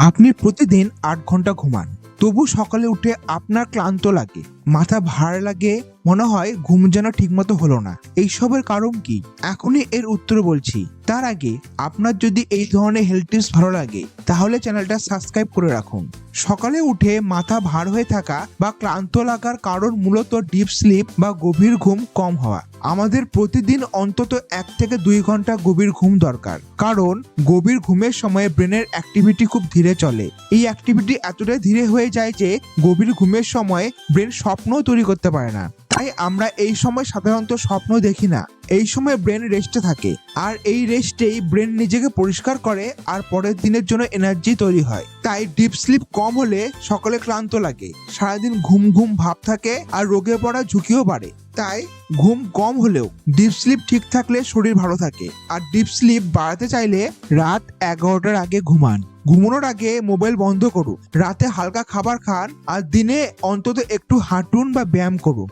আপনি প্রতিদিন ৮ ঘন্টা ঘুমান, তবু সকালে উঠে আপনার ক্লান্ত লাগে, মাথা ভার লাগে, মনে হয় ঘুম যেন ঠিকমতো হলো না। এইসবের কারণ কি? এখনই এর উত্তর বলছি। তার আগে আপনার যদি এই ধরনের হেলথ টিপস ভালো লাগে তাহলে চ্যানেলটা সাবস্ক্রাইব করে রাখুন। সকালে উঠে মাথা ভার হয়ে থাকা বা ক্লান্ত লাগার কারণ মূলত ডিপ স্লিপ বা গভীর ঘুম কম হওয়া। আমাদের প্রতিদিন অন্তত 1 থেকে 2 ঘন্টা গভীর ঘুম দরকার, কারণ গভীর ঘুমের সময় ব্রেনের অ্যাক্টিভিটি খুব ধীরে চলে। এই অ্যাক্টিভিটি এতটাই ধীরে হয়ে যায় যে গভীর ঘুমের সময় ব্রেন স্বপ্ন তৈরি করতে পারে না। তাই আমরা এই সময় সাধারণত স্বপ্ন দেখি না। এই সময় ব্রেন রেস্টে থাকে, আর এই রেস্টেই ব্রেন নিজেকে পরিষ্কার করে আর পরের দিনের জন্য এনার্জি তৈরি হয়। তাই ডিপ স্লিপ কম হলে সকালে ক্লান্ত লাগে, সারাদিন ঘুম ঘুম ভাব থাকে আর রোগে পড়ার ঝুঁকিও বাড়ে। তাই ঘুম কম হলেও ডিপ স্লিপ ঠিক থাকলে শরীর ভালো থাকে। আর ডিপ স্লিপ বাড়াতে চাইলে রাত 11টার আগে ঘুমান। ঘুমানোর আগে মোবাইল বন্ধ করুন, রাতে হালকা খাবার খান আর দিনে অন্তত একটু হাঁটুন বা ব্যায়াম করুন।